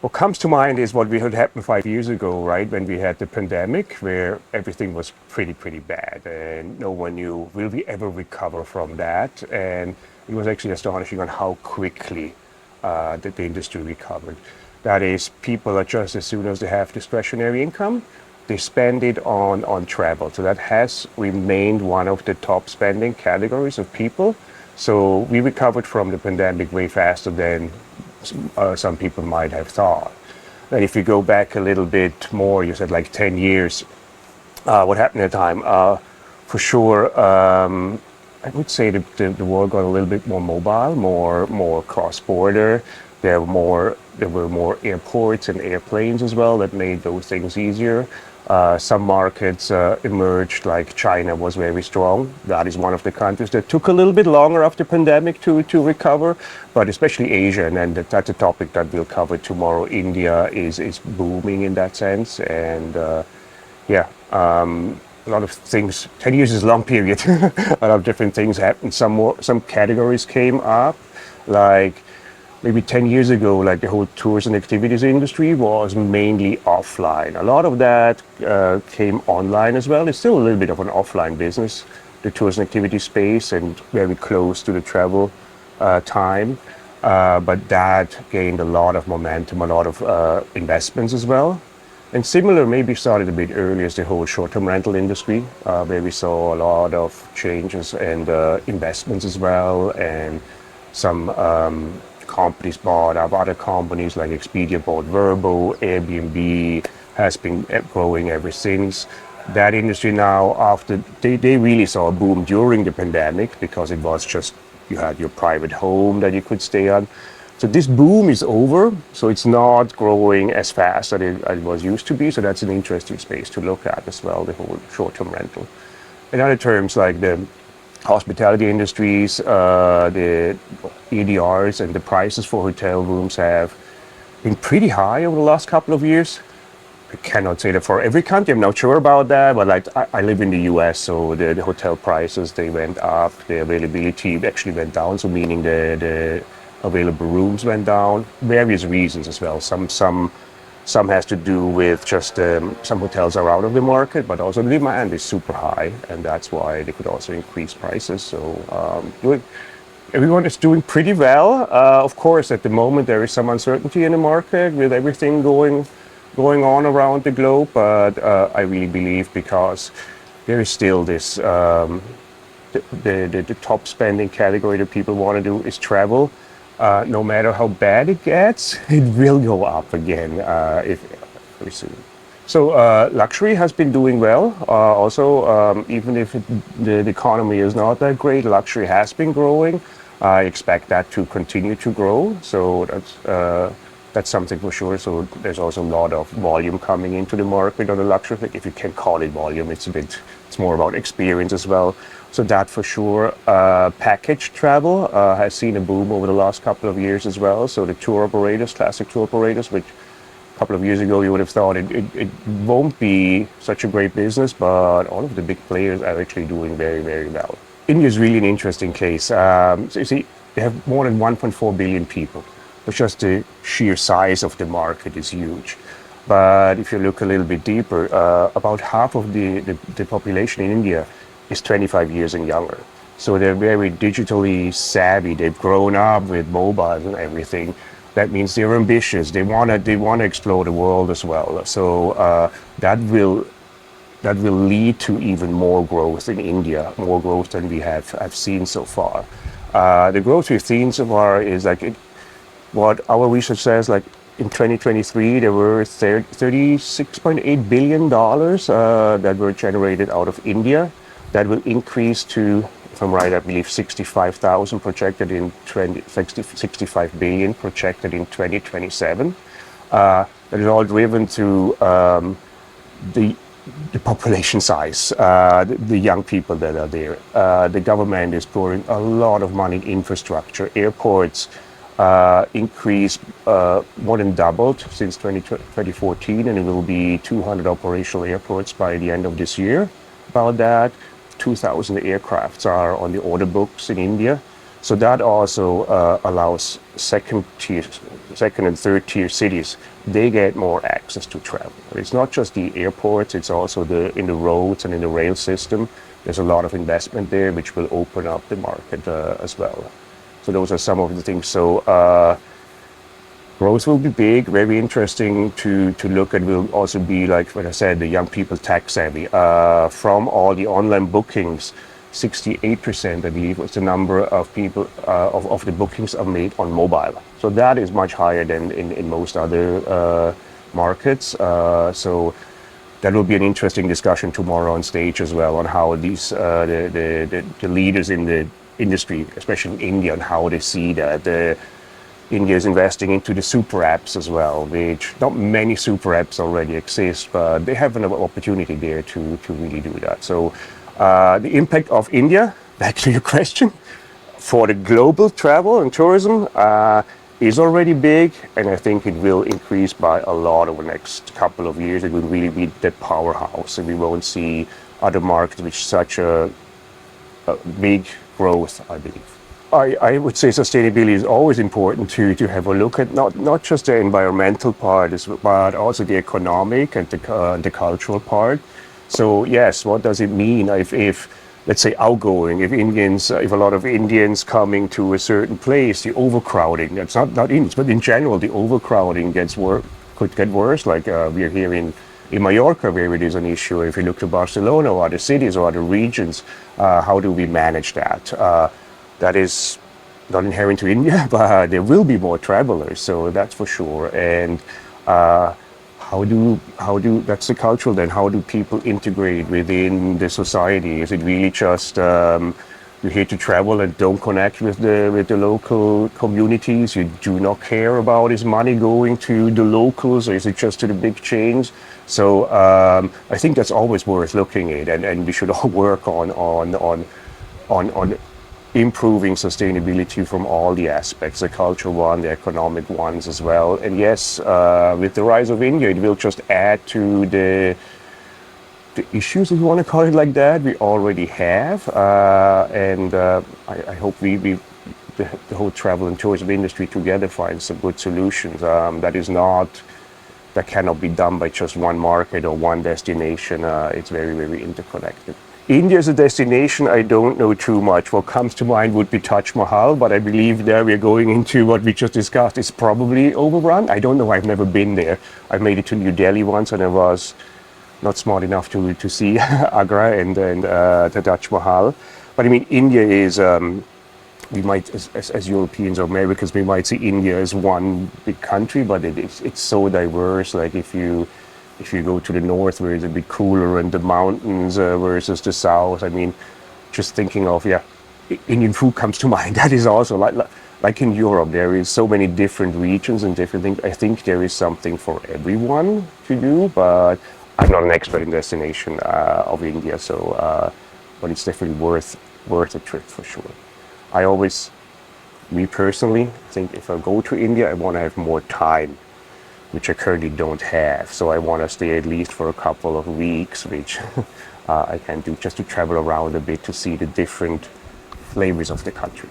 What comes to mind is what we had happened 5 years ago, right? When we had the pandemic, where everything was pretty bad, and no one knew will we ever recover from that. And it was actually astonishing on how quickly the industry recovered. That is, people are just as soon as they have discretionary income, they spend it on travel. So that has remained one of the top spending categories of people. So we recovered from the pandemic way faster than some people might have thought. And if you go back a little bit more, you said like 10 years, what happened at the time? For sure, I would say the world got a little bit more mobile, more cross-border. There were more airports and airplanes as well that made those things easier. Some markets emerged, like China was very strong. That is one of the countries that took a little bit longer after pandemic to recover, but especially Asia, and then that's a topic that we'll cover tomorrow. India is booming in that sense, and yeah, a lot of things. 10 years is a long period. A lot of different things happened. Some categories came up, like maybe 10 years ago, like the whole tours and activities industry was mainly offline. A lot of that came online as well. It's still a little bit of an offline business, the tours and activity space, and very close to the travel time. But that gained a lot of momentum, a lot of investments as well. And similar, maybe started a bit earlier, is the whole short-term rental industry, where we saw a lot of changes and investments as well, and some companies bought up other companies, like Expedia bought Vrbo, Airbnb has been growing ever since. That industry now, after they really saw a boom during the pandemic, because it was just, you had your private home that you could stay on. So this boom is over, so it's not growing as fast as it was used to be. So that's an interesting space to look at as well, the whole short-term rental. In other terms, like the hospitality industries, the ADRs and the prices for hotel rooms have been pretty high over the last couple of years. I cannot say that for every country, I'm not sure about that, but like I live in the US, so the hotel prices, they went up, the availability actually went down, so meaning the available rooms went down. Various reasons as well. Some has to do with just some hotels are out of the market, but also the demand is super high, and that's why they could also increase prices. So everyone is doing pretty well. Of course, at the moment there is some uncertainty in the market with everything going on around the globe, but I really believe, because there is still this the top spending category that people want to do is travel. No matter how bad it gets, it will go up again if very soon. So luxury has been doing well. Also, even if the economy is not that great, luxury has been growing. I expect that to continue to grow. So that's something for sure. So there's also a lot of volume coming into the market on the luxury. If you can call it volume, it's more about experience as well. So that for sure. Package travel has seen a boom over the last couple of years as well. So the tour operators, classic tour operators, which a couple of years ago you would have thought it won't be such a great business, but all of the big players are actually doing very well. India is really an interesting case. So you see, they have more than 1.4 billion people. But just the sheer size of the market is huge. But if you look a little bit deeper, about half of the population in India is 25 years and younger. So they're very digitally savvy. They've grown up with mobiles and everything. That means they're ambitious. They wanna explore the world as well. So that will lead to even more growth in India, more growth than we have seen so far. The growth we've seen so far is like what our research says. Like in 2023, there were $36.8 billion that were generated out of India. That will increase to, if I'm right, I believe 65,000 projected in 65 billion projected in 2027. That is all driven through the population size, the young people that are there. The government is pouring a lot of money in infrastructure. Airports increased, more than doubled since 2014, and it will be 200 operational airports by the end of this year. About that, 2,000 aircrafts are on the order books in India. So that also allows second and third tier cities. They get more access to travel. It's not just the airports; it's also in the roads and in the rail system. There's a lot of investment there, which will open up the market as well. So those are some of the things. So growth will be big, very interesting to look at. Will also be, like what I said, the young people tech savvy. From all the online bookings, 68%, I believe, was the number of people of the bookings are made on mobile. So that is much higher than in most other markets. So that will be an interesting discussion tomorrow on stage as well, on how these the leaders in the industry, especially in India, and how they see that. India is investing into the super apps as well, which not many super apps already exist, but they have an opportunity there to really do that. So the impact of India, back to your question, for the global travel and tourism is already big, and I think it will increase by a lot over the next couple of years. It will really be the powerhouse, and we won't see other markets with such a big growth, I believe. I would say sustainability is always important to have a look at, not just the environmental part, but also the economic and the cultural part. So yes, what does it mean if let's say outgoing, if a lot of Indians coming to a certain place, the overcrowding, that's not Indians, but in general, the overcrowding could get worse, like we're here in Mallorca, where it is an issue. If you look to Barcelona or other cities or other regions, how do we manage that? That is not inherent to India, but there will be more travelers, so that's for sure. And how do that's the cultural then? How do people integrate within the society? Is it really just you're here to travel and don't connect with the local communities? You do not care about is money going to the locals, or is it just to the big chains? So I think that's always worth looking at, and we should all work on improving sustainability from all the aspects, the cultural one, the economic ones as well. And yes, with the rise of India, it will just add to the issues, if you want to call it like that, we already have. And I hope the whole travel and tourism industry together finds some good solutions. That cannot be done by just one market or one destination. It's very, very interconnected. India as a destination, I don't know too much. What comes to mind would be Taj Mahal, but I believe there we're going into what we just discussed is probably overrun. I don't know, I've never been there. I made it to New Delhi once and I was not smart enough to see Agra and the Taj Mahal. But I mean, India is, we might, as Europeans or Americans, we might see India as one big country, but it's so diverse. Like if you go to the north, where it's a bit cooler, and the mountains versus the south, I mean, just thinking of, Indian food comes to mind. That is also like in Europe, there is so many different regions and different things. I think there is something for everyone to do, but I'm not an expert in destination of India, so but it's definitely worth a trip for sure. Me personally, think if I go to India, I want to have more time, which I currently don't have. So I want to stay at least for a couple of weeks, which I can do just to travel around a bit to see the different flavors of the country.